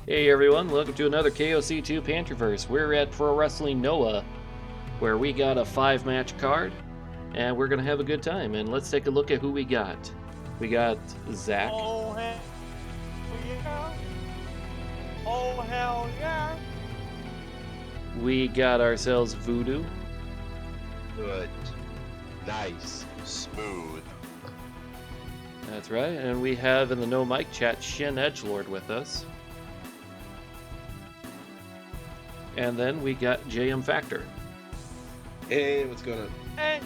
Hey everyone, welcome to another KOC2 Pantryverse. We're at Pro Wrestling Noah, where we got a 5-match card, and we're gonna have a good time. And let's take a look at who we got. We got Zach. Oh hell yeah! Oh hell yeah! We got ourselves Voodoo. Good. Nice. Smooth. That's right. And we have in the No Mic chat Shin Edgelord with us. And then we got JM Factor. Hey, what's going on? And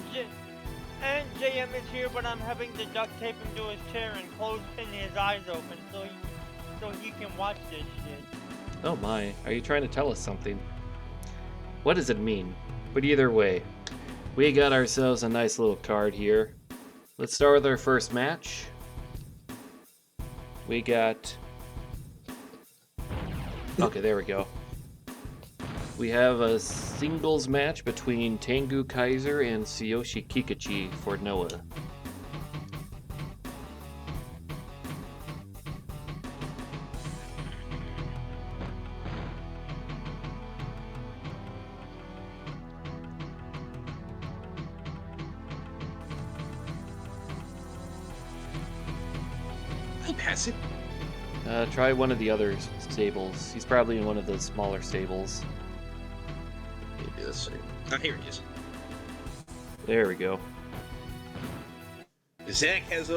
JM is here, but I'm having to duct tape him to his chair and close pin his eyes open so he can watch this shit. Oh my, are you trying to tell us something? What does it mean? But either way, we got ourselves a nice little card here. Let's start with our first match. We got... Okay, there we go. We have a singles match between Tengu Kaiser and Tsuyoshi Kikuchi for Noah. I'll pass it. Try one of the other stables. He's probably in one of the smaller stables. Maybe this thing. Oh, here it is. There we go. Zach has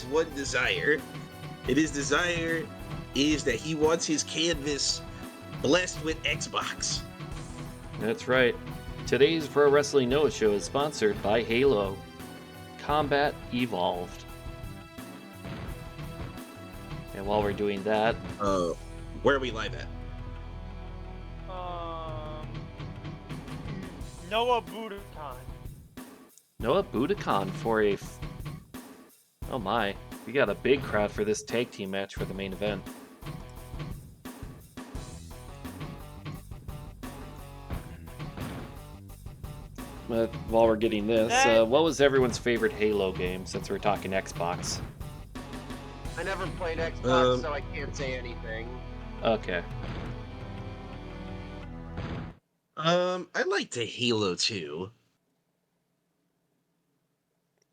one desire, and his desire is that he wants his canvas blessed with Xbox. That's right. Today's Pro Wrestling Noah show is sponsored by Halo Combat Evolved. And while we're doing that... Where are we live at? Noah Budokan. Noah Budokan for a... Oh my, we got a big crowd for this tag team match for the main event. But while we're getting this, what was everyone's favorite Halo game, since we're talking Xbox? I never played Xbox, so I can't say anything. Okay. I liked the Halo 2.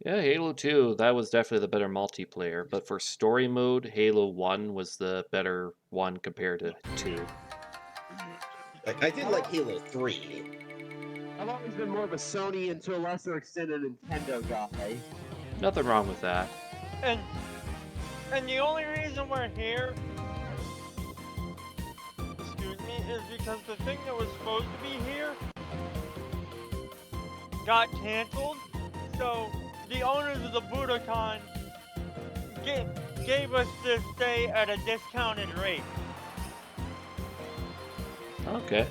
Yeah, Halo 2, that was definitely the better multiplayer, but for story mode, Halo 1 was the better one compared to 2. I did like Halo 3. I've always been more of a Sony and to a lesser extent a Nintendo guy. Nothing wrong with that. And the only reason we're here, excuse me, is because the thing that was supposed to be here got canceled. So the owners of the Budokan gave us this stay at a discounted rate. Okay.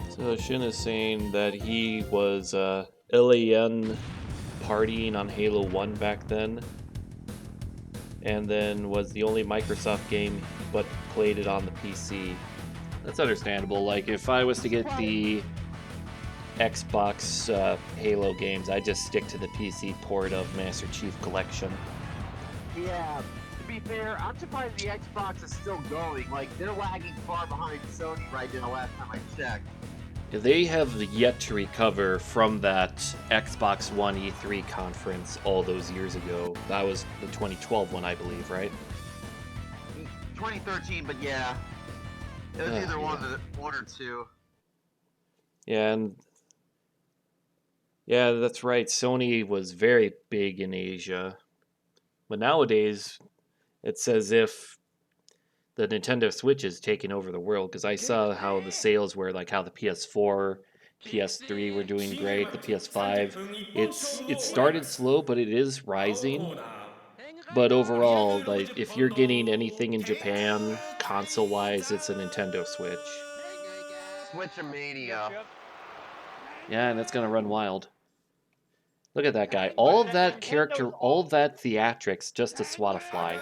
So Shin is saying that he was LAN partying on Halo 1 back then, and then was the only Microsoft game but played it on the PC. That's understandable. Like, if I was to get the Xbox Halo games, I just stick to the PC port of Master Chief Collection. Yeah, to be fair, I'm surprised the Xbox is still going. Like, they're lagging far behind Sony right now last time I checked. They have yet to recover from that Xbox One E3 conference all those years ago. That was the 2012 one, I believe, right? 2013, but yeah. It was either one or two. Yeah, and yeah, that's right. Sony was very big in Asia. But nowadays, it's as if the Nintendo Switch is taking over the world, because I saw how the sales were, like how the PS4, PS3 were doing great, the PS5. It started slow, but it is rising. But overall, like, if you're getting anything in Japan, console-wise, it's a Nintendo Switch. Switch-a-mania. Yep. Yeah, and it's gonna run wild. Look at that guy. All of that character, all of that theatrics just to swat a fly.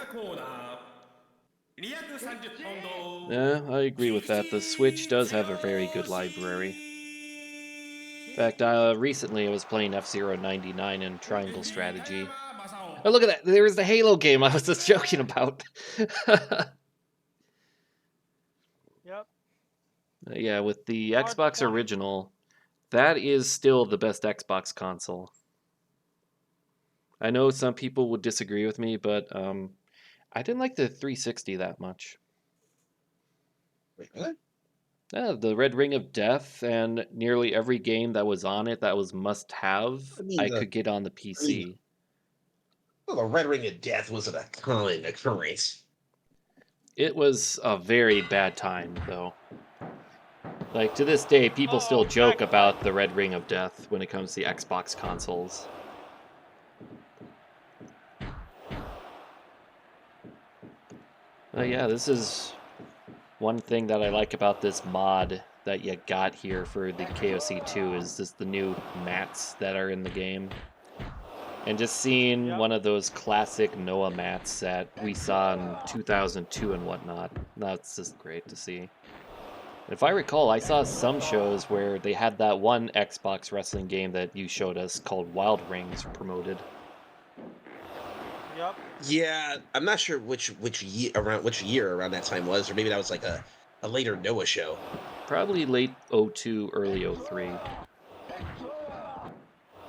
Yeah, I agree with that. The Switch does have a very good library. In fact, recently I was playing F-Zero 99 in Triangle Strategy. Oh, look at that! There's the Halo game I was just joking about. Yeah, with the March Xbox 20. original, that is still the best Xbox console. I know some people would disagree with me, but I didn't like the 360 that much. Wait, what? Yeah, the Red Ring of Death and nearly every game that was on it that was must have, I mean, I could get on the PC. well, the Red Ring of Death wasn't a common occurrence. It was a very bad time, though. Like, to this day, people still Oh, joke about the Red Ring of Death when it comes to the Xbox consoles. Yeah, this is one thing that I like about this mod that you got here for the KOC2 is just the new mats that are in the game. And just seeing yep. one of those classic Noah mats that we saw in 2002 and whatnot, that's just great to see. If I recall, I saw some shows where they had that one Xbox wrestling game that you showed us called Wild Rings promoted. Yep. Yeah, I'm not sure which year around that time was, or maybe that was like a later Noah show. Probably late '02, early '03.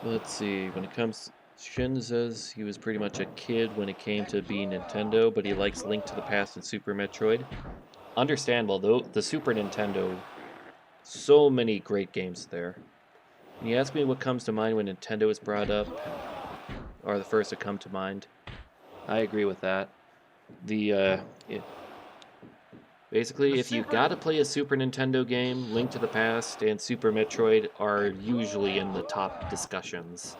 Let's see, when it comes, Shin says he was pretty much a kid when it came to being Nintendo, but he likes Link to the Past and Super Metroid. Understandable, though, the Super Nintendo, so many great games there. When you ask me what comes to mind when Nintendo is brought up, are the first to come to mind. I agree with that. Basically, The if you Super gotta play a Super Nintendo game, Link to the Past and Super Metroid are usually in the top discussions.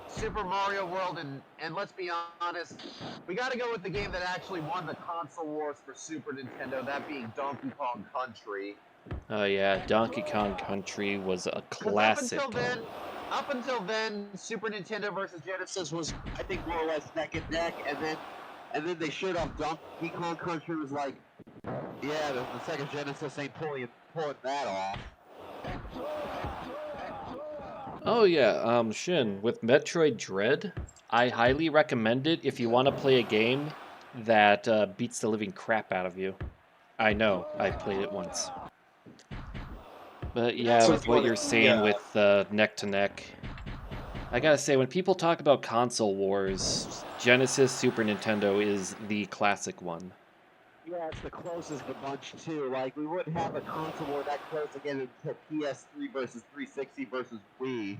Super Mario World, and let's be honest, we got to go with the game that actually won the console wars for Super Nintendo, that being Donkey Kong Country. Oh yeah, Donkey Kong Country was a Because classic. up until then, Super Nintendo versus Genesis was, I think, more or less neck and neck, and then they showed off Donkey Kong Country. Was like, yeah, the Sega Genesis ain't pulling that off. Oh yeah, Shin, with Metroid Dread, I highly recommend it if you want to play a game that beats the living crap out of you. I know, I played it once. But You know yeah, So what? if with you what want you're to see, saying with neck to neck, I gotta say, when people talk about console wars, Genesis, Super Nintendo is the classic one. Yeah, it's the closest of the bunch too. Like we wouldn't have a console war that close again until PS3 versus 360 versus Wii.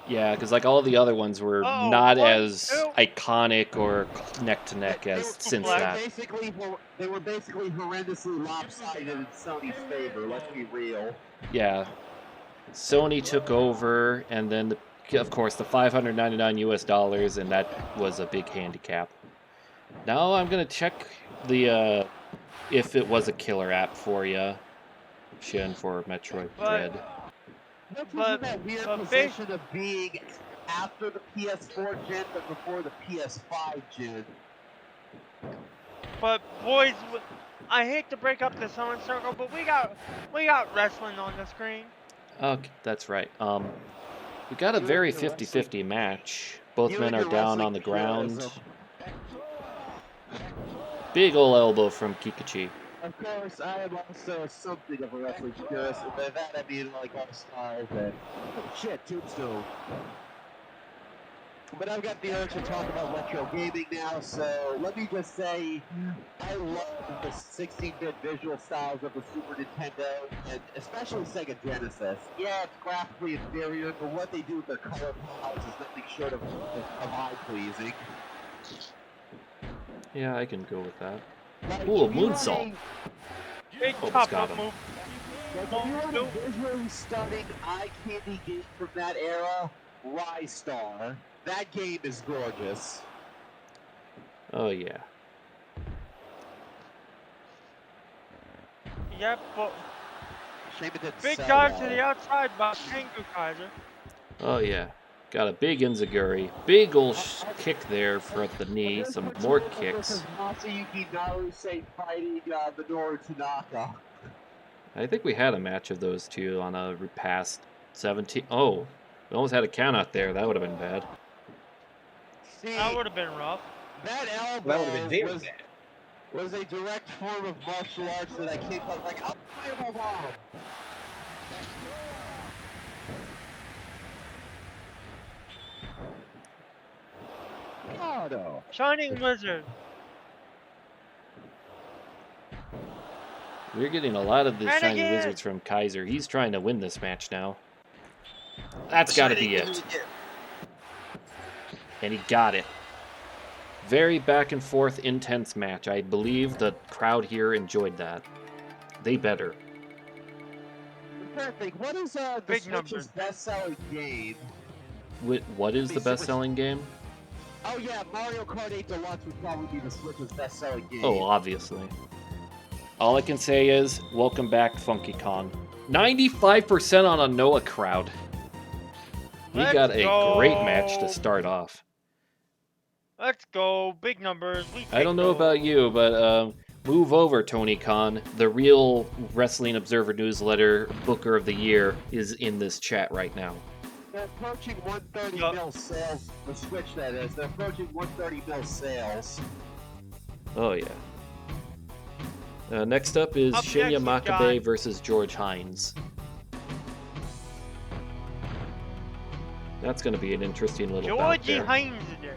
Yeah, because like all the other ones were Oh, not one, as two. iconic or neck to neck They, as since Flex. that. they were basically horrendously lopsided in Sony's favor. Let's be real. Yeah, Sony took over, and then of course the $599 US, and that was a big handicap. Now I'm gonna check the if it was a killer app for you, Shin, for Metroid But Dread. Which was in but that weird but big. position of being after the PS4 gen, but before the PS5 gen. But boys, I hate to break up the sewing circle, but we got wrestling on the screen. Okay, that's right. We got a You and very your wrestling, 50-50 match. Both you men and are your down wrestling on the ground. purism. Big ol' elbow from Kikuchi. Of course, I am also something of a wrestling purist, and by that I mean like all styles and oh shit, Tombstone. But I've got the urge to talk about retro gaming now, so let me just say, I love the 16-bit visual styles of the Super Nintendo, and especially Sega Genesis. Yeah, it's graphically inferior, but what they do with their color palettes is nothing short of eye-pleasing. Yeah, I can go with that. Like, Ooh, a if you want moonsault. Big Almost chop got up him. move. Like, if you want a visually stunning, eye-candy game from that era, Rise Star. That game is gorgeous. Oh yeah. Yep. But Shame it didn't big sell dive to well. the outside by Tengu Kaiser. Oh yeah. Got a big Enziguri. Big ol' kick there for the knee. Just Some pretend more that this is kicks. Masayuki Naruse fighting Minoru Tanaka. I think we had a match of those two on a past 17. Oh, we almost had a count out there. That would have been bad. That See, would have been rough. that that would have been elbow very was bad. was a direct form of martial arts that I kicked like, oh, fireball bomb! Oh, no. Shining Wizard. We're getting a lot of the And Shining again. Wizards from Kaiser. He's trying to win this match now. That's got to be it. And he got it. Very back and forth, intense match. I believe the crowd here enjoyed that. They better. I'm trying to think, what is the Big Switch's numbers. best-selling game? What is the best-selling game? Oh yeah, Mario Kart 8 Deluxe would probably be the Switch's best-selling game. Oh, obviously. All I can say is, welcome back, Funky Kong. 95% on a Noah crowd. We Let's got a go. great match to start off. Let's go. Big numbers. I don't know about you, but move over, Tony Khan. The real Wrestling Observer newsletter booker of the year is in this chat right now. They're approaching 130 mil sales. The Switch, that is. They're approaching 130 mil sales. Oh, yeah. Next up is Up Shinya next, we Makabe got- versus George Hines. That's going to be an interesting little bout Georgie there. Hines there.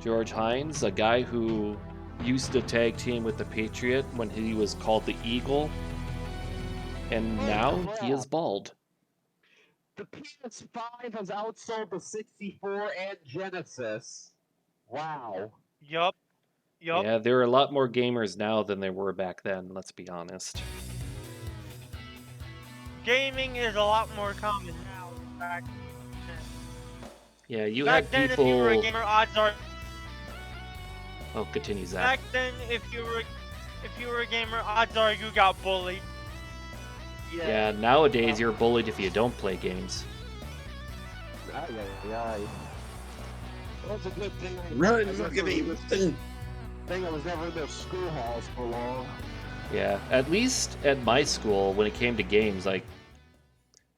George Hines, a guy who used to tag team with the Patriot when he was called the Eagle, and now he is bald. The PS5 has outsold the 64 and Genesis. Wow. Yup. Yeah, there are a lot more gamers now than there were back then, let's be honest. Gaming is a lot more common now than back then. Yeah, you Back had then, if you were a people... gamer, odds are. Oh, continue, Zach. Back then, if you were a gamer, odds are you got bullied. Yeah, nowadays you're bullied if you don't play games. That's a good thing. Run, Makabe, thing I was never in those school halls for long. Yeah, at least at my school, when it came to games, like,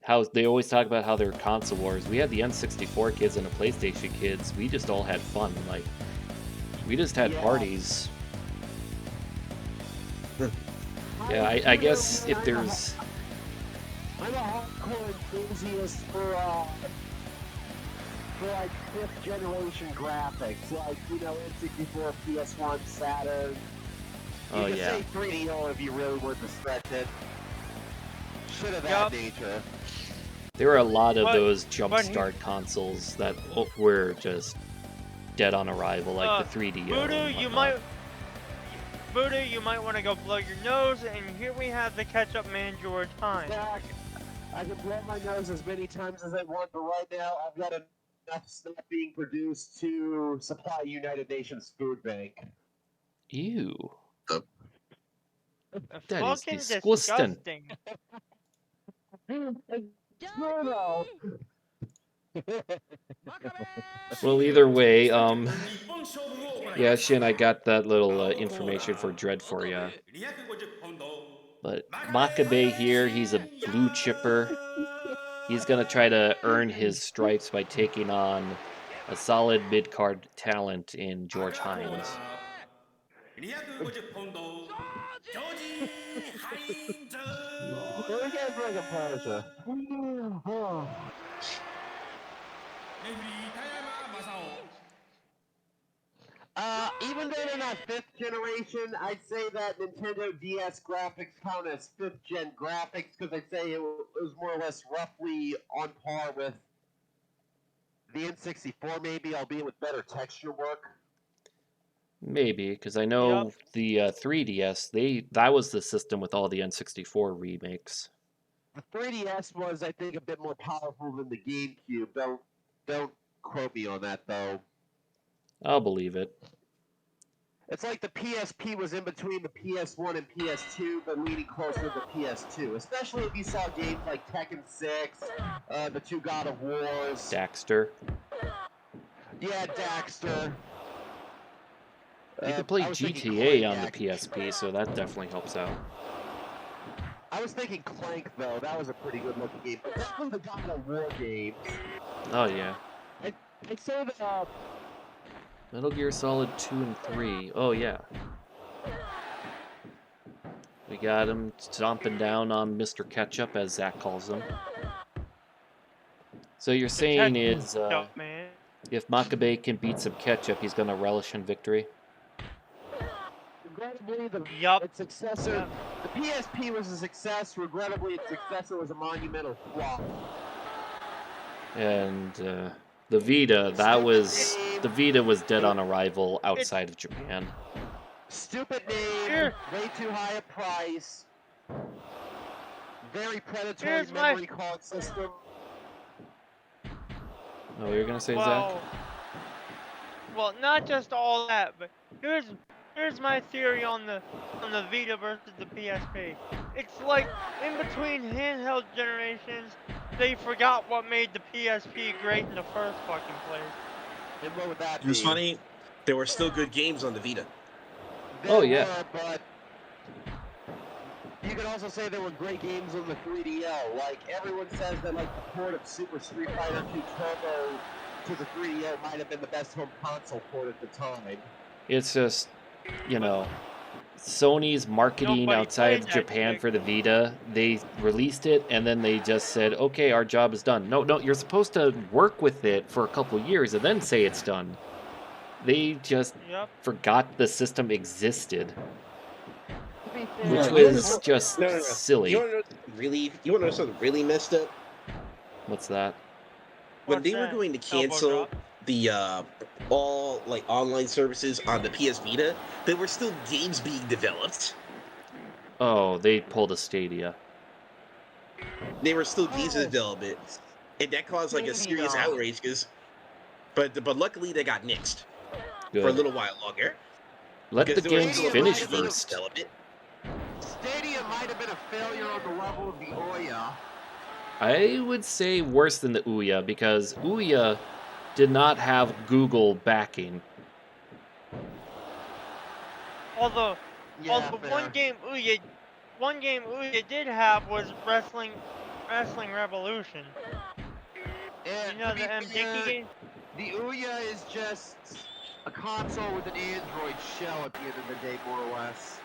how they always talk about how there were console wars. We had the N64 kids and the PlayStation kids. We just all had fun. Like, we just had parties. Yeah, I guess if there's... I'm a hardcore enthusiast for like 5th generation graphics, like, you know, N64, PS1, Saturn. Oh, you can yeah. say 3DO if you really want to stretch it. Shit of that nature. There were a lot of those jumpstart consoles that were just dead on arrival, like the 3DO. Voodoo, you might want to go blow your nose, and here we have the ketchup man, George Hines. Zach, I can blow my nose as many times as I want, but right now I've got enough stuff being produced to supply United Nations Food Bank. Ew. That is Fucking disgusting. Well, either way, yeah, Shin, I got that little information for Dread for you. But Makabe here, he's a blue chipper. He's gonna try to earn his stripes by taking on a solid mid-card talent in George Hines. Even though they're not 5th generation, I'd say that Nintendo DS graphics count as 5th gen graphics because I'd say it was more or less roughly on par with the N64, maybe, albeit with better texture work. Maybe, because I know the 3DS, that was the system with all the N64 remakes. The 3DS was, I think, a bit more powerful than the GameCube. Don't quote me on that, though. I'll believe it. It's like the PSP was in between the PS1 and PS2, but leaning closer to the PS2. Especially if you saw games like Tekken 6, the 2 God of Wars. Daxter. Yeah, Daxter. You can play GTA on the PSP, so that definitely helps out. I was thinking Clank, though. That was a pretty good looking game. But that was the God of War game. Oh, yeah. I'd say that... Metal Gear Solid 2 and 3. Oh, yeah. We got him stomping down on Mr. Ketchup, as Zach calls him. So you're saying is, man. if Makabe can beat some ketchup, he's gonna relish in victory? Regrettably, Yup. its successor, the PSP was a success. Regrettably, its successor was a monumental flop. And the Vita, the Vita was dead on arrival outside of Japan. Stupid name, Here. way too high a price. Very predatory Here's memory card system. Oh, you're gonna say Well, well, not just all that, but here's my theory on the Vita versus the PSP. It's like in between handheld generations, they forgot what made the PSP great in the first fucking place. And what would that It was be? funny. There were still good games on the Vita. Oh, yeah. But you could also say there were great games on the 3DO. Like, everyone says that, like, the port of Super Street Fighter 2 Turbo to the 3DO might have been the best home console port at the time. It's just, you know, Sony's marketing Nobody outside played of that Japan shit. for the Vita. They released it and then they just said, "Okay, our job is done." No, you're supposed to work with it for a couple years and then say it's done. They just Yep. forgot the system existed, To be which fair, was just No. silly. You want to know something really messed up? What's that? When What's they were that? going to Elbow cancel drop. the all like online services on the PS Vita, there were still games being developed. Oh, they pulled a Stadia. There were still games in Oh. development, and that caused like a serious Stadia. outrage. But luckily they got nixed for a Good. little while longer. Let the Because there were games still a finish bunch of games in first. development. Stadia might have been a failure on the level of the Ouya. I would say worse than the Ouya because Ouya did not have Google backing. Although Yeah, the fair. one game Ouya did have was Wrestling Revolution. And You know to be the M Dicky fair, game? the Ouya is just a console with an Android shell at the end of the day, more or less.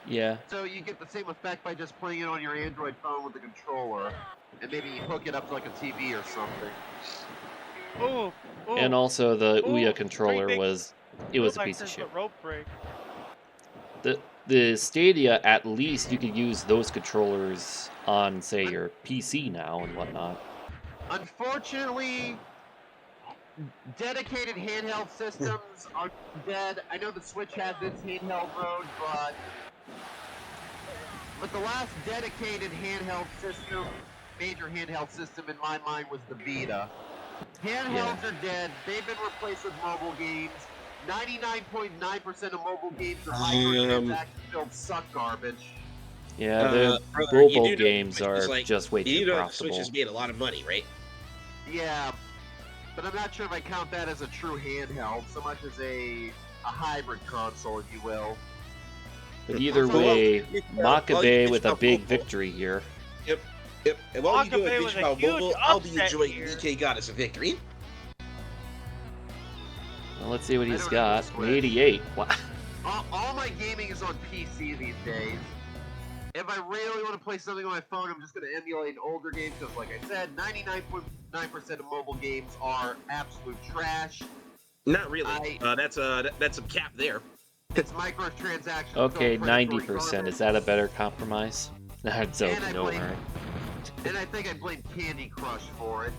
Yeah. So you get the same effect by just playing it on your Android phone with the controller, and maybe you hook it up to like a TV or something. Ooh. And also the Ooh, Ouya pretty controller big was a piece of Alexis, shit. but rope break. The Stadia, at least you could use those controllers on, say, your PC now and whatnot. Unfortunately, dedicated handheld systems are dead. I know the Switch has its handheld mode, but the last dedicated handheld system, major handheld system in my mind, was the Vita. Handhelds are dead. They've been replaced with mobile games. 99.9% of mobile games are microtransaction-filled suck garbage. Yeah, the brother, you do mobile know the games Switch are is like- just way You too know the Switch profitable. has made a lot of money, right? Yeah, but I'm not sure if I count that as a true handheld, so much as a hybrid console, if you will. But either Also, way, well, you Makabe bitch with a about big mobile. victory here. Yep. And while you do Makabe it, with bitch a about huge mobile, I'll be upset enjoying here. DK Goddess of Victory. Well, let's see what I he's don't got. have the Switch. An 88. Wow. All my gaming is on PC these days. If I really want to play something on my phone, I'm just going to emulate an older game because, like I said, 99.9% of mobile games are absolute trash. Not really. That's a cap there. It's microtransactions. Okay, filled predatory 90%. garbage. Is that a better compromise? That's And okay, I don't blame- worry. And I think I blame Candy Crush for it.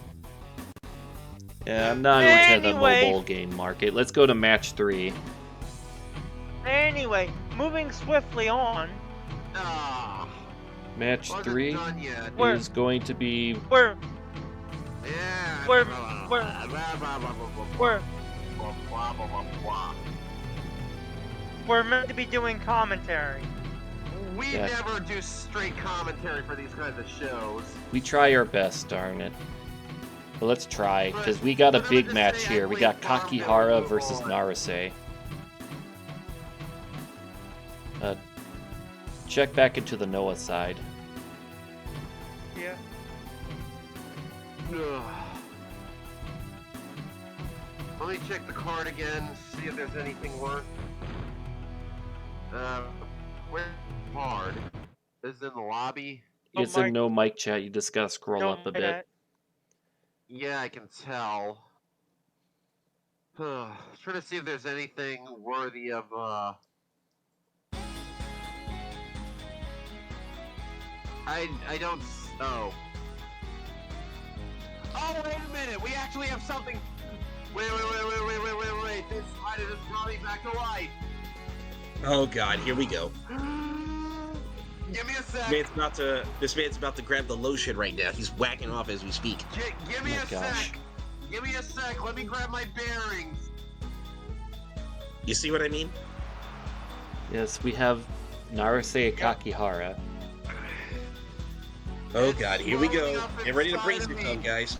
Yeah, I'm not into the Anyway. mobile game market. Let's go to match 3. Anyway, moving swiftly on, Ah, Match wasn't 3 done yet. Where- is going to be we're Yeah. We're- blah, we're- blah, blah, blah, blah, blah, we're blah, blah, blah, blah, blah. we're meant to be doing commentary. We Yeah. never do straight commentary for these kinds of shows. we try our best, darn it. But let's try, because we got a But I big would just match say I here. We blame got Farm Kakihara Bill versus on- Narase. Check back into the Noah side. Yeah. Ugh. Let me check the card again, see if there's anything worth. Where's hard? Is in the lobby. It's in no mic chat. You just gotta scroll up a bit. Yeah, I can tell. Trying to see if there's anything worthy of I don't. Oh. Oh, wait a minute. We actually have something. Wait. This spider just brought me back to life. Oh God, here we go. Give me a sec. This man's about to grab the lotion right now. He's whacking off as we speak. Give me a sec. Give me a sec. Let me grab my bearings. You see what I mean? Yes, we have Narase Kakihara. Oh God, here we go. Get ready to brace yourself, guys.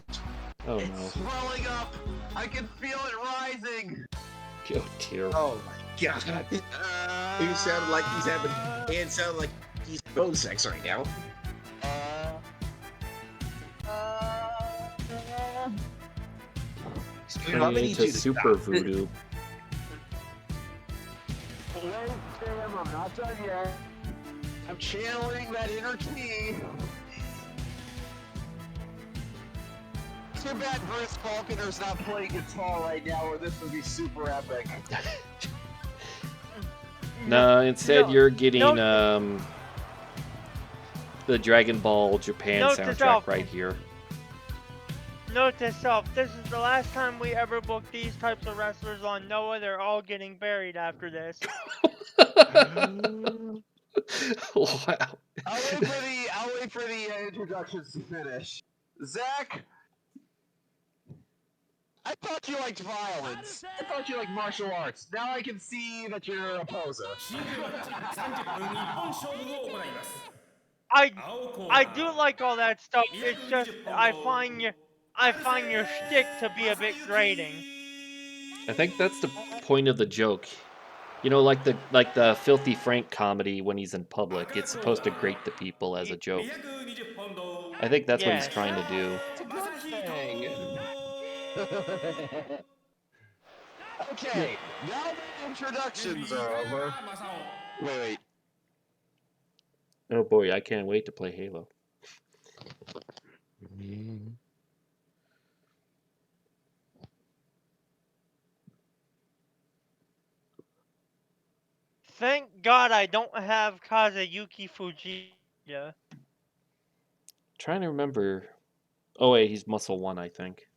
Oh It's no. swelling up. I can feel it rising. Oh dear. Oh my God. He sounded like he's having phone sex right now. He's turning into super voodoo. Wait, Sam, I'm not done yet. I'm channeling that inner key. Too bad Bruce Falconer's not playing guitar right now, or this would be super epic. No, instead you're getting the Dragon Ball Japan soundtrack right here. Note to self, this is the last time we ever booked these types of wrestlers on Noah. They're all getting buried after this. Wow. I'll wait for the introductions to finish. Zach, I thought you liked violence. I thought you liked martial arts. Now I can see that you're a poser. I do like all that stuff. It's just I find your shtick to be a bit grating. I think that's the point of the joke. You know, like the Filthy Frank comedy when he's in public. It's supposed to grate the people as a joke. I think that's what he's trying to do. Okay, now the introductions are over. Wait. Oh boy, I can't wait to play Halo. Thank God I don't have Kazuyuki Fujita. Trying to remember. Oh wait, he's muscle 1, I think.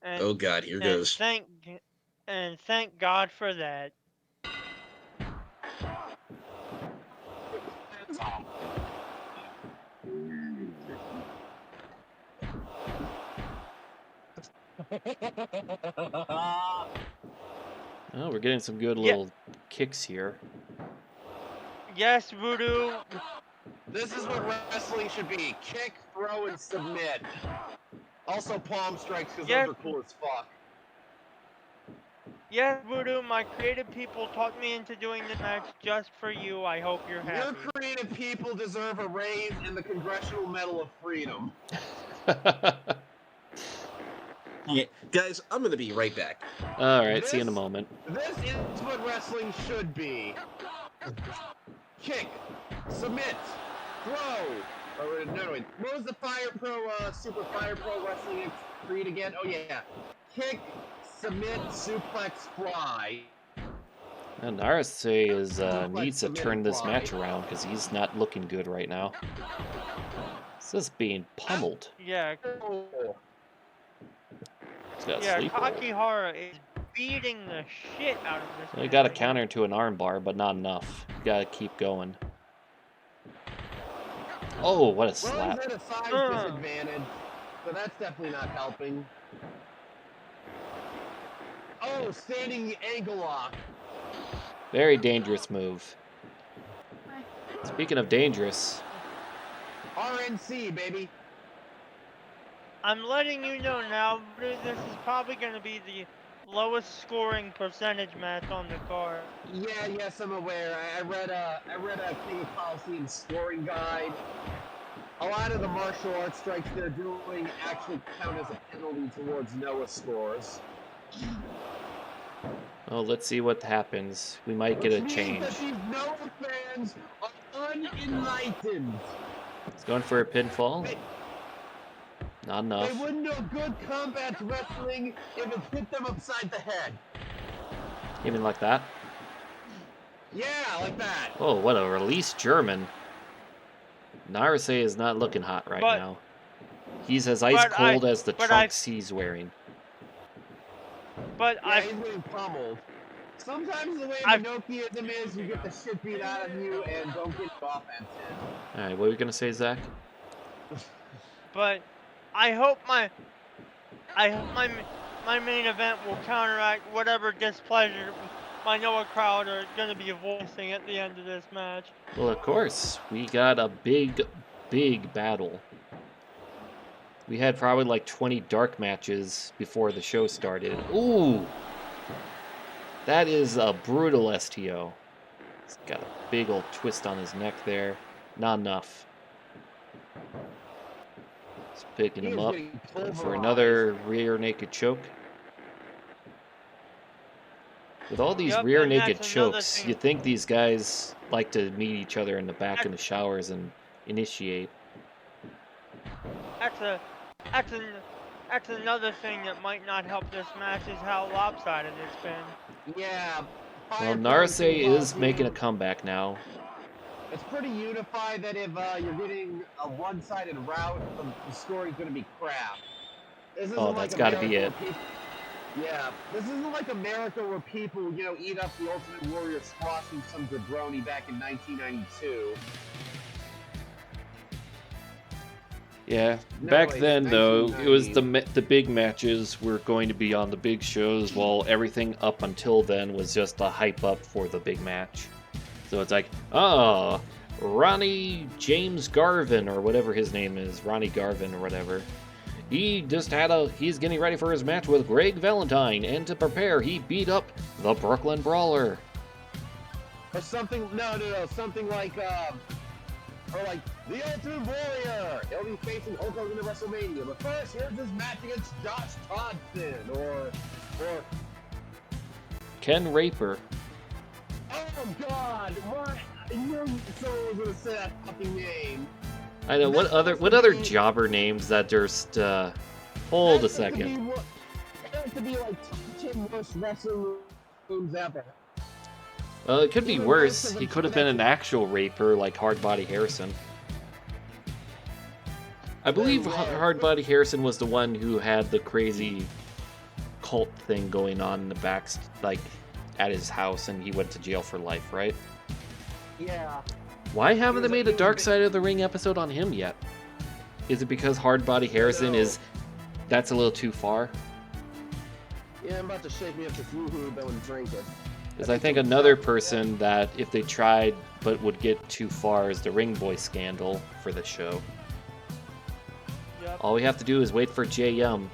And, Oh God, here goes. Thank God for that. Oh, we're getting some good little kicks here. Yes, Voodoo. This is what wrestling should be. Kick, throw, and submit. Also palm strikes, because those are cool as fuck. Yes, Voodoo, my creative people talked me into doing this match just for you. I hope you're happy. Your creative people deserve a raise and the Congressional Medal of Freedom. Yeah, guys, I'm gonna be right back. Alright, see you in a moment. This is what wrestling should be. Kick, submit, throw. Oh, no, wait. What was the Super Fire Pro Wrestling Creed again? Oh, yeah. Kick, submit, suplex, fly. And Narase needs to turn this match around because he's not looking good right now. This is being pummeled. Yeah. He's got Yeah, sleep. Kakihara is beating the shit out of this. They got a counter into an armbar, but not enough. You gotta keep going. Oh, what a slap. Well, he's at a size disadvantage, so that's definitely not helping. Oh, standing angle lock. Very dangerous move. Speaking of dangerous. RNC, baby. I'm letting you know now, this is probably going to be the lowest scoring percentage match on the card. Yeah, yes, I'm aware. I read a King of Coliseum scoring guide. A lot of the martial arts strikes they're doing actually count as a penalty towards Noah scores. Oh, let's see what happens. We might get a Which means change. that these no fans are unenlightened. He's going for a pinfall. They, Not they enough. wouldn't know good combat wrestling if it hit them upside the head. Even like that. Yeah, like that. Oh, what a release German. Narase is not looking hot right But- now. He's as ice cold as the but trunks he's wearing. But Yeah, he's getting pummeled. Sometimes the way Pinocchiism is, you get the shit beat out of you and don't get the offense in. Alright, what were you gonna say, Zach? But I hope my main event will counteract whatever displeasure my Noah crowd are gonna be voicing at the end of this match. Well, of course. We got a big, big battle. We had probably like 20 dark matches before the show started. Ooh! That is a brutal STO. He's got a big old twist on his neck there. Not enough. He's picking him up for another rear naked choke. With all these Yep, rear and naked that's another chokes, thing. you'd think these guys like to meet each other in the back in the showers and initiate. That's another thing that might not help this match is how lopsided it's been. Yeah. Well, Narase is making a comeback now. It's pretty unified that if you're getting a one-sided route, the scoring's going to be crap. This Oh, isn't that's like got to be it. America yeah, this isn't like America where people, you know, eat up the Ultimate Warrior squashing some jabroni back in 1992. Yeah, No, back it's then though, it was 1990. the big matches were going to be on the big shows, while everything up until then was just a hype up for the big match. So it's like, oh, Ronnie James Garvin or whatever his name is, Ronnie Garvin or whatever. He's getting ready for his match with Greg Valentine, and to prepare, he beat up the Brooklyn Brawler. Or something, no, something like, or like, the Ultimate Warrior! He'll be facing Hulk Hogan at WrestleMania, but first, here's his match against Josh Thompson, or, Ken Raper. oh god, what? I knew someone was gonna say that fucking name. I know, what other jobber names that just, hold a second. It has to be like top 10 worst wrestling names ever. It could be Even worse. worse 'cause He I'm could have sure been an actual raper like Hardbody Harrison. I believe Hardbody Harrison was the one who had the crazy cult thing going on in the back, like, at his house, and he went to jail for life, right? Yeah. Why haven't they He was made a Dark Side of the Ring episode on him yet? Is it because Hardbody Harrison that's a little too far? Yeah, I'm about to shake me up this woohoo though and drink it. Because I think another person that, if they tried but would get too far, is the Ring Boy scandal for the show. Yep. All we have to do is wait for JM.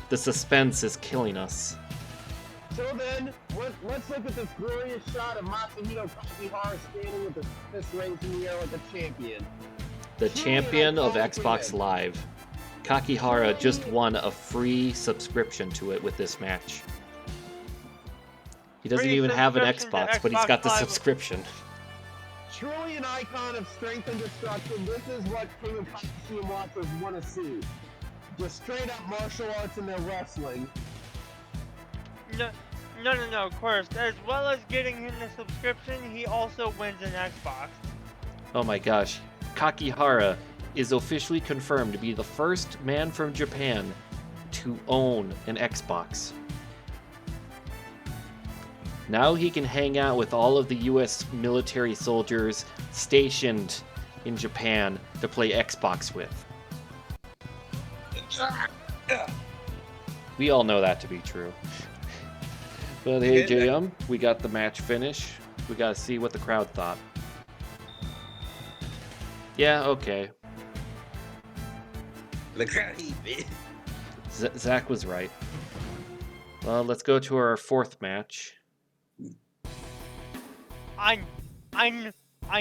The suspense is killing us. So then, let's look at this glorious shot of Masahito Kakihara standing with his fist raised in the air like a champion. The Truly champion of an iconic Xbox event. Live. Kakihara just won a free subscription to it with this match. He doesn't Free even have an subscription to Xbox, but he's got the Xbox Live. subscription. Truly an icon of strength and destruction. This is what King of Coliseum watchers want to see. Just straight up martial arts in their wrestling. No, of course. As well as getting him the subscription, he also wins an Xbox. Oh my gosh. Kakihara is officially confirmed to be the first man from Japan to own an Xbox. Now he can hang out with all of the US military soldiers stationed in Japan to play Xbox with. We all know that to be true. But hey, JM, we got the match finish. We gotta see what the crowd thought. Yeah, okay. The crowd hate me. Zach was right. Well, let's go to our fourth match. I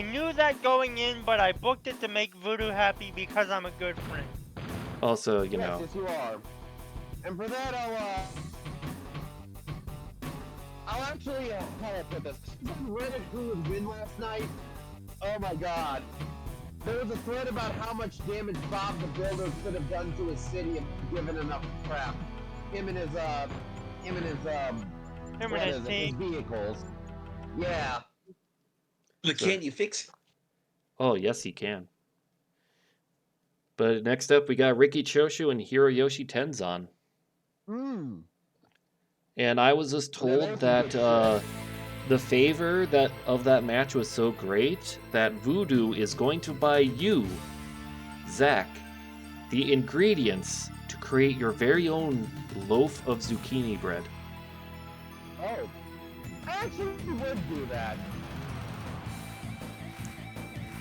knew that going in, but I booked it to make Voodoo happy because I'm a good friend. Also, you know, Yes, you are. And for that, I'll actually how do I put this? Reddit Crew's win last night. Oh my god. There was a thread about how much damage Bob the Builder could have done to his city if given enough crap. Him and his team. vehicles. Yeah. But So- can you fix it? Oh, yes, he can. But next up, we got Riki Choshu and Hiroyoshi Tenzan. And I was just Well, told there's that some good the favor of that match was so great that Voodoo is going to buy you, Zach, the ingredients to create your very own loaf of zucchini bread. Oh. I actually would do that.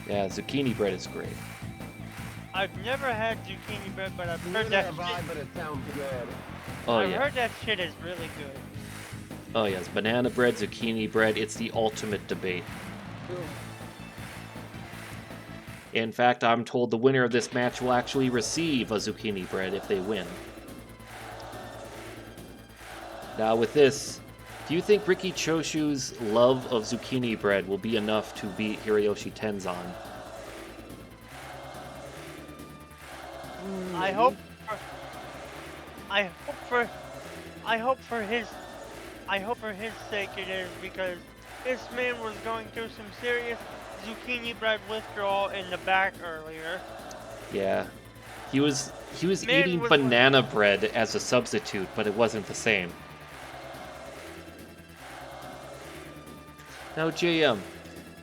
Yeah, zucchini bread is great. I've never had zucchini bread, but I've heard Neither that have I, shit. but it sounds good. Oh I've yeah. heard that shit is really good. Oh yes, banana bread, zucchini bread, it's the ultimate debate. In fact, I'm told the winner of this match will actually receive a zucchini bread if they win. Now with this, do you think Riki Choshu's love of zucchini bread will be enough to beat Hiroyoshi Tenzan? I hope for his sake it is, because this man was going through some serious zucchini bread withdrawal in the back earlier. Yeah. He was Man eating was banana bread as a substitute, but it wasn't the same. Now, JM,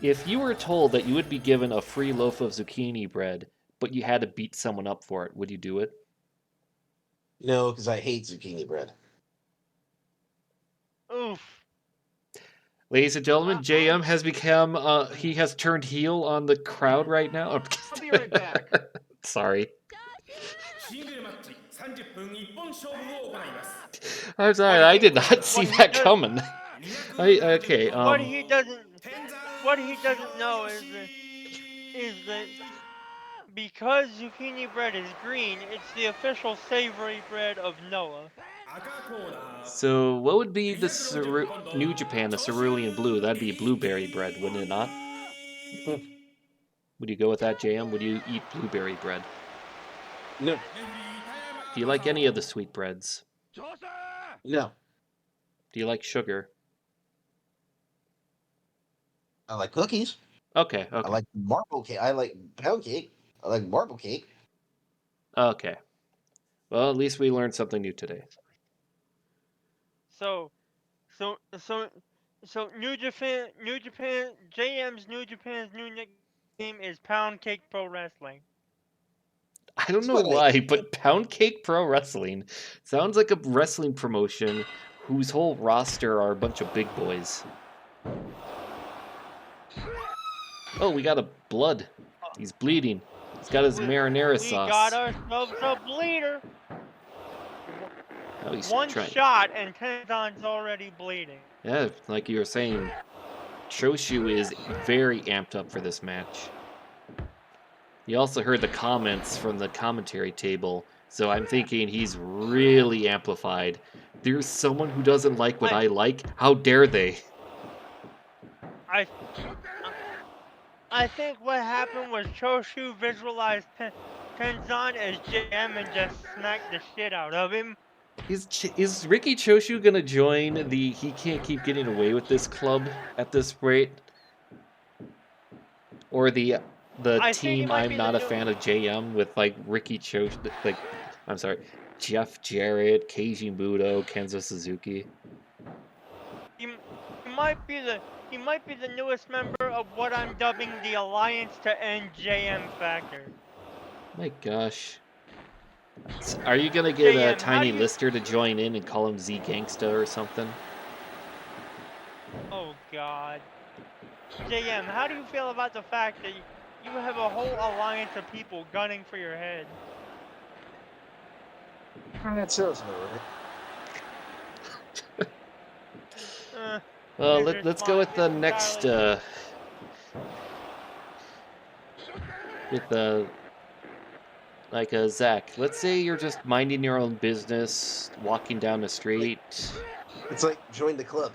if you were told that you would be given a free loaf of zucchini bread, but you had to beat someone up for it, would you do it? No, because I hate zucchini bread. Oof. Ladies and gentlemen, JM has become, he has turned heel on the crowd right now. I'll be right back. Sorry. シングルマッチ30分一本勝負を行います I'm sorry, I did not see he that does- coming. Okay, What he doesn't know is that because zucchini bread is green, it's the official savory bread of Noah. 赤コーナー So what would be the New Japan, the cerulean blue? That'd be blueberry bread, wouldn't it not? Would you go with that, JM? Would you eat blueberry bread? No. Do you like any of the sweet breads? No. Do you like sugar? I like cookies. Okay, I okay, like marble cake. I like pound cake. I like marble cake. okay. Well, at least we learned something new today. So New Japan, JM's New Japan's new nickname is Pound Cake Pro Wrestling. I don't know That's what why, I- but Pound Cake Pro Wrestling sounds like a wrestling promotion whose whole roster are a bunch of big boys. Oh, we got a blood. He's bleeding. He's got his marinara We sauce. got ourselves a bleeder. Oh, he's One trying. shot and Tenzan's already bleeding. Yeah, like you were saying, Choshu is very amped up for this match. You also heard the comments from the commentary table, so I'm thinking he's really amplified. There's someone who doesn't like what I like? How dare they? I think what happened was Choshu visualized Tenzan as JM and just smacked the shit out of him. Is Riki Choshu gonna join the He Can't Keep Getting Away with This club at this rate? Or the I think he team might I'm be not the a new- fan of JM with like Riki Choshu, like I'm sorry, Jeff Jarrett, Keiji Muto, Kenzo Suzuki. He might be the newest member of what I'm dubbing the Alliance to End JM Factor. My gosh. Are you gonna get JM, how Tiny do you- Lister to join in and call him Z Gangsta or something? Oh God. JM, how do you feel about the fact that you have a whole alliance of people gunning for your head? That sounds right. Well, His let's go with the response next, entirely- with the, like, Zach. Let's say you're just minding your own business, walking down the street. It's like join the club.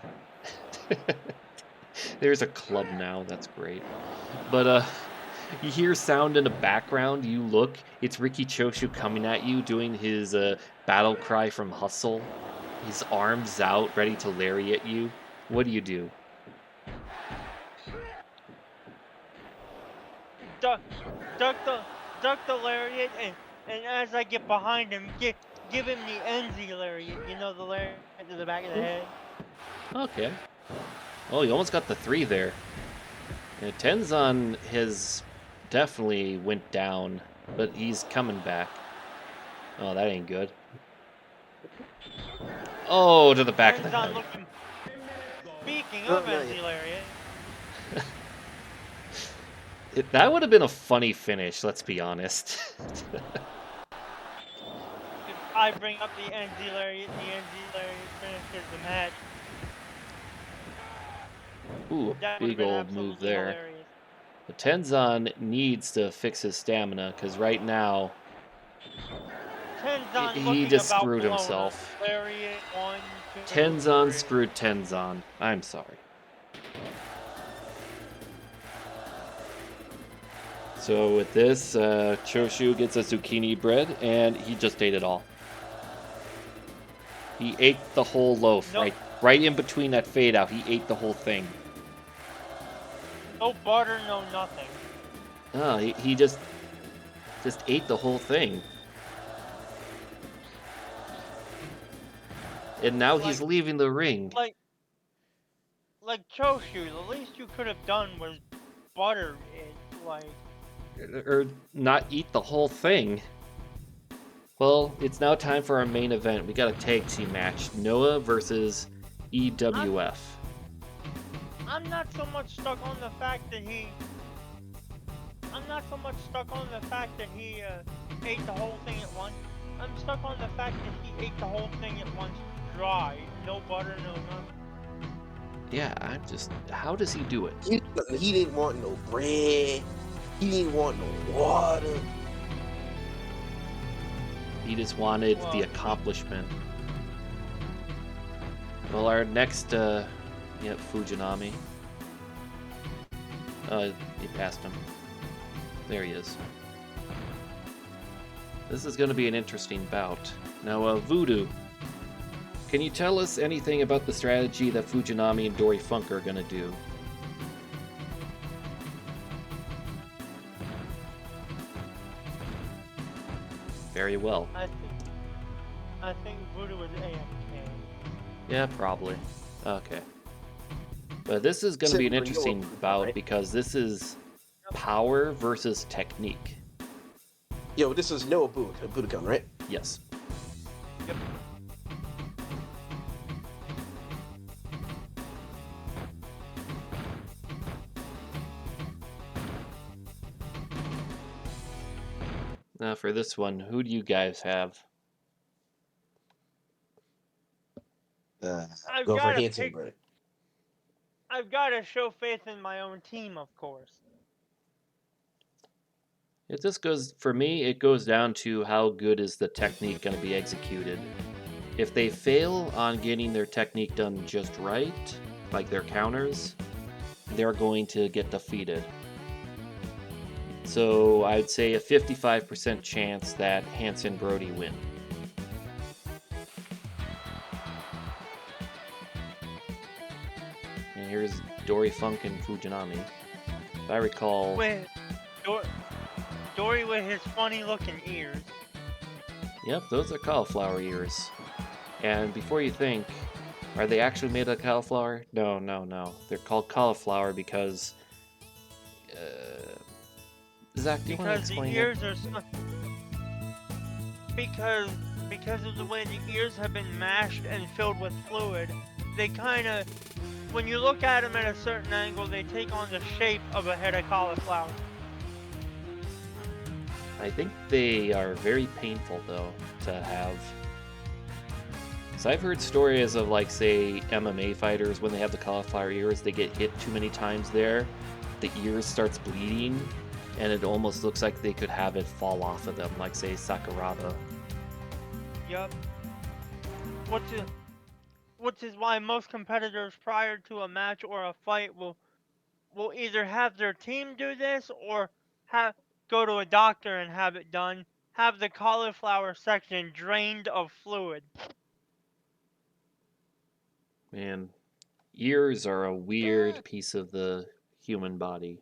There's a club now. That's great. But you hear sound in the background. You look. It's Ricky Choshu coming at you, doing his battle cry from Hustle. His arms out, ready to lariat you. What do you do? Duck, duck the lariat, and as I get behind him, give him the NZ lariat. You know, the lariat to the back of the head. Okay. Oh, you almost got the 3 there. Yeah, Tenzon has definitely went down, but he's coming back. Oh, that ain't good. Oh, to the back of the Tenzon head. looking. Speaking Oh, of no, NZ lariat, That would have been a funny finish, let's be honest. if I bring up the NZ lariat, the NZ lariat finishes the match. Ooh, That would have big been old move absolutely there. hilarious. But Tenzon needs to fix his stamina, because right now, Tenzon he looking just about screwed blown himself. up. Lariat, 1, 2, Tenzon 3. screwed Tenzon. I'm sorry. So with this, Choshu gets a zucchini bread, and he just ate it all. He ate the whole loaf, Nope. right in between that fade out. He ate the whole thing. No butter, no nothing. Oh, he just ate the whole thing. And now he's Like- leaving the ring. Like Choshu, the least you could have done was butter it. Like, Or not eat the whole thing. Well, it's now time for our main event. We got a tag team match. Noah versus EWF. I'm not so much stuck on the fact that he. I'm not so much stuck on the fact that he ate the whole thing at once. I'm stuck on the fact that he ate the whole thing at once dry. No butter, no nothing. Yeah, I'm just... How does he do it? He didn't want no bread. He didn't want no water. He just wanted Well, the accomplishment. Well, our next... Yep, Fujinami. He passed him. There he is. This is going to be an interesting bout. Now, Voodoo, can you tell us anything about the strategy that Fujinami and Dory Funk are going to do? Very well. I think Voodoo was AFK. Yeah, probably. Okay. But this is going to be an interesting bout because this is power versus technique. Yo, this is Noah Budokan, right? Yes. Yep. Now for this one, who do you guys have? I've Go for gotta Hanson, pick- bro. I've got to show faith in my own team, of course. It just goes, for me, it goes down to how good is the technique going to be executed. If they fail on getting their technique done just right, like their counters, they're going to get defeated. So I'd say a 55% chance that Hanson Brody win. And here's Dory Funk and Fujinami. If I recall... With Dory with his funny looking ears. Yep, those are cauliflower ears. And before you think, are they actually made of cauliflower? No, no, no. They're called cauliflower because... Zach, do you want to Because the explain it? ears are because of the way the ears have been mashed and filled with fluid, they kind of, when you look at them at a certain angle, they take on the shape of a head of cauliflower. I think they are very painful, though, to have. So I've heard stories of, like, say, MMA fighters, when they have the cauliflower ears, they get hit too many times there, the ears starts bleeding, and it almost looks like they could have it fall off of them, like, say, Sakuraba. Yup. which is why most competitors prior to a match or a fight will either have their team do this or have go to a doctor and have it done. Have the cauliflower section drained of fluid. Man, ears are a weird piece of the human body.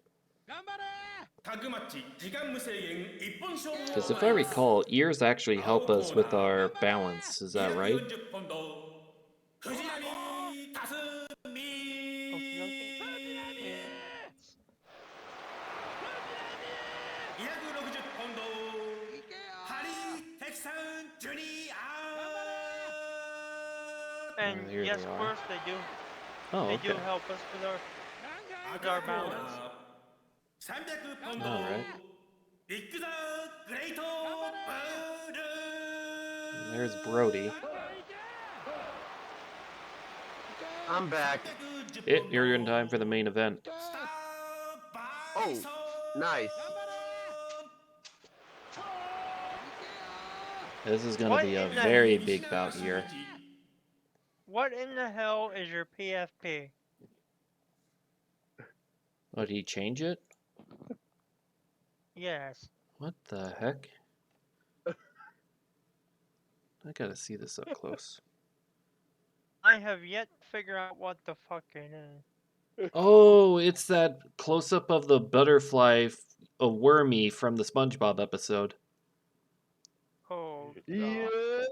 タッグマッチ時間無制限一本勝負を Because 行 if I います recall, ears actually 青 help コ us ーナ with ー our balance. Is that right? 240ポンド藤波辰巳 Okie dokie. Yeah. 260ポンドハリー・テキサン・ジュニア And here yes, they of are. course they do. Oh, They do okay. help us with our 赤コーナー300ポンド Alright. ビッグ・ザ・グレート・ブルー There's Brody. I'm back. You're in time for the main event. Oh, nice. This is going to What be a in the- very big bout here. What in the hell is your PFP? Oh, did he change it? Yes. What the heck? I gotta see this up close. I have yet to figure out what the fuck it is. Oh, it's that close-up of the butterfly, a wormy from the SpongeBob episode. Oh, Yeah. God.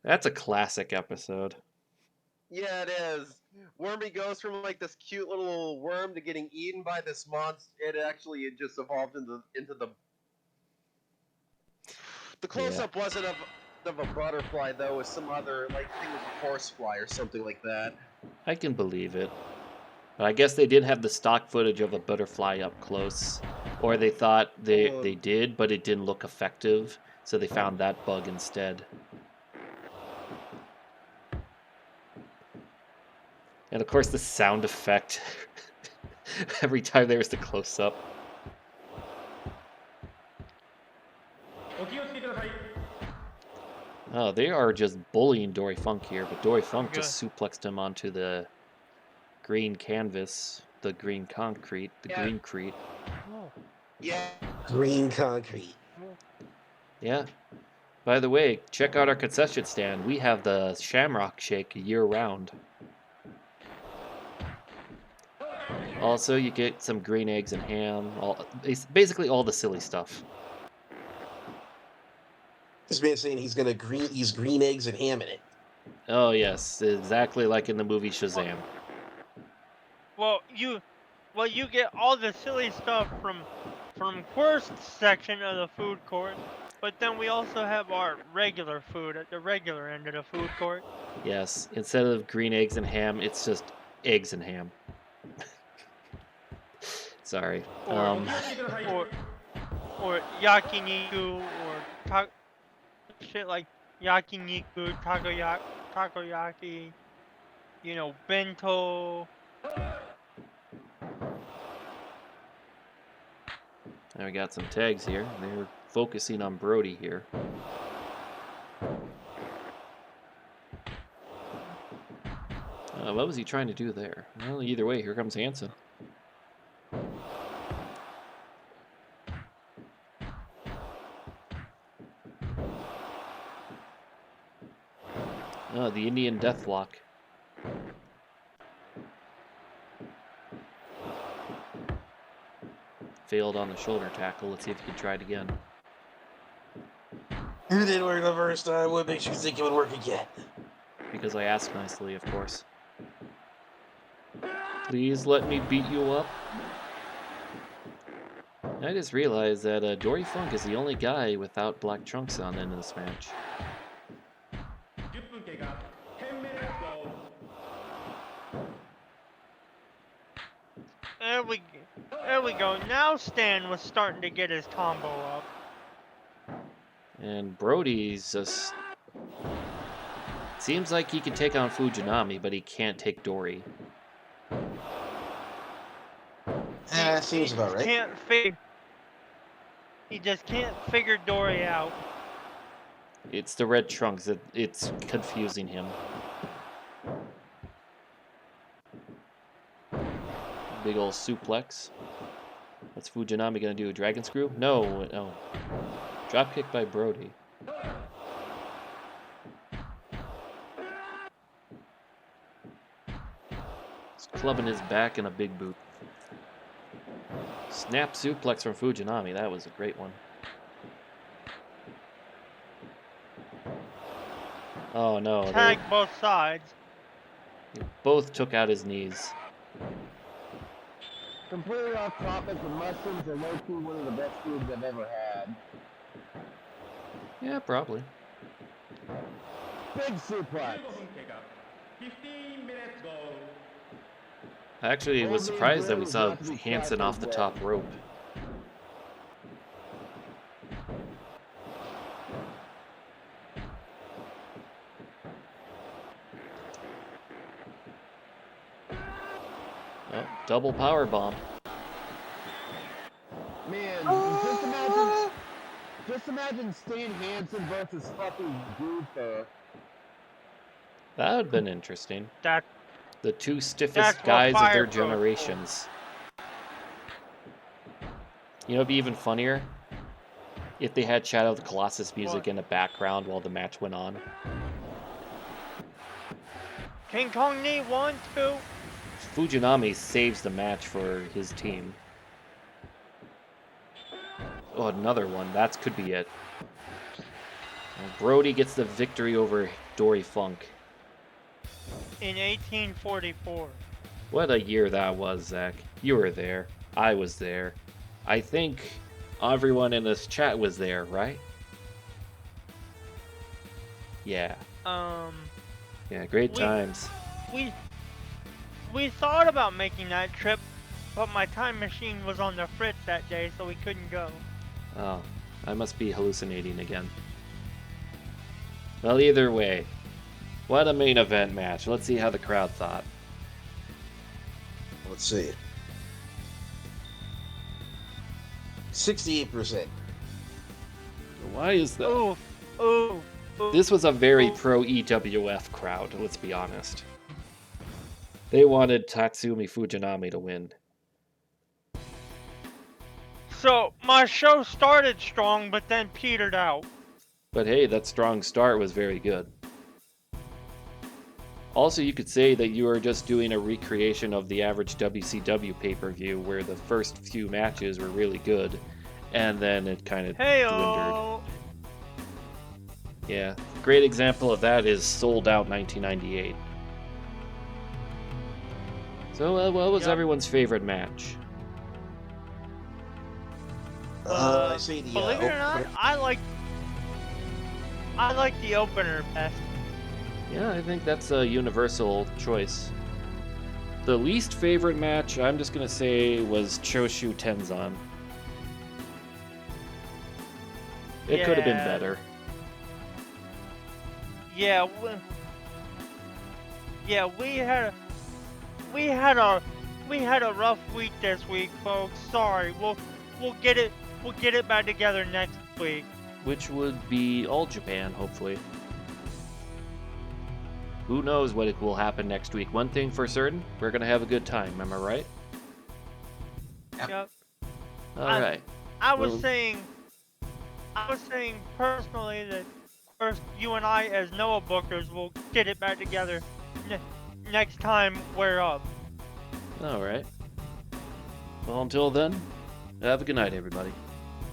That's a classic episode. Yeah, it is. Wormy goes from like this cute little worm to getting eaten by this monster. It just evolved into the. The close-up wasn't of a butterfly though. It was some other like I think it was a horsefly or something like that. I can believe it. But I guess they did have the stock footage of a butterfly up close. Or they thought they did, but it didn't look effective. So they found that bug instead. And of course the sound effect. Every time there was the close-up. お気をつけください Oh, they are just bullying Dory Funk here, but Dory Funk just suplexed him onto the green canvas, the green concrete, the Yeah. green crete. Yeah. Green concrete. Yeah. By the way, check out our concession stand. We have the Shamrock Shake year-round. Also, you get some green eggs and ham. Basically all the silly stuff. This man's saying he's gonna use green eggs and ham in it. Oh yes, exactly like in the movie Shazam. Well, you get all the silly stuff from Quirst's section of the food court, but then we also have our regular food at the regular end of the food court. Yes, instead of green eggs and ham, it's just eggs and ham. Sorry. Or yakiniku or shit like yakiniku, takoyaki, bento. Now we got some tags here. They're focusing on Brody here. What was he trying to do there? Well, either way, here comes Hanson. Oh, the Indian Deathlock. Failed on the shoulder tackle. Let's see if he can try it again. It didn't work the first time. What makes you think it would work again? Because I asked nicely, of course. Please let me beat you up. I just realized that Dory Funk is the only guy without black trunks on in this match. 10分経過10 minutes go There we go. Now Stan was starting to get his combo up. And Brody's just... Seems like he can take on Fujinami, but he can't take Dory. That seems about right. He just can't figure Dory out. It's the red trunks. It's confusing him. Big ol' suplex. What's Fujinami gonna do? Dragon screw? No, no. Drop kick by Brody. He's clubbing his back in a big boot. Snap suplex from Fujinami. That was a great one. Oh no. Tag both sides. They both took out his knees. Completely off topic, the mushrooms are low-key one of the best foods I've ever had. Yeah, probably. Big suplex. 15 minutes go. I actually was surprised that we saw Hansen off the top rope. Oh, double power bomb. Man, just imagine Stan Hansen versus fucking Gunther. That would have been interesting. That The two stiffest That's what guys of their Firefox for. generations. You know, it'd be even funnier if they had Shadow of the Colossus music What? in the background while the match went on. King Kong knee 1, 2. Fujinami saves the match for his team. Oh, another one. That could be it. And Brody gets the victory over Dory Funk. In 1844. What a year that was, Zach. You were there. I was there. I think everyone in this chat was there, right? Yeah. Yeah, great times. We thought about making that trip, but my time machine was on the fritz that day, so we couldn't go. Oh, I must be hallucinating again. Well, either way, what a main event match. Let's see how the crowd thought. Let's see. 68%. Why is that? Ooh, ooh, ooh. This was a very pro EWF crowd, let's be honest. They wanted Tatsumi Fujinami to win. So, my show started strong, but then petered out. But hey, that strong start was very good. Also, you could say that you are just doing a recreation of the average WCW pay-per-view where the first few matches were really good, and then it kind of dwindled. Heyo! Yeah, great example of that is Sold Out 1998. So, what was Yep. everyone's favorite match? I say the Believe it or not, opener. I like the opener best. Yeah, I think that's a universal choice. The least favorite match, I'm just gonna say, was Choshu Tenzan. It could have been Yeah. better. Yeah, we had a rough week this week, folks. Sorry. We'll get it back together next week. Which would be All Japan, hopefully. Who knows what will happen next week? One thing for certain, we're gonna have a good time. Am I right? Yep. All right. I was Well- saying personally that first you and I as Noah bookers will get it back together next time we're up. All right. Well, until then, have a good night, everybody.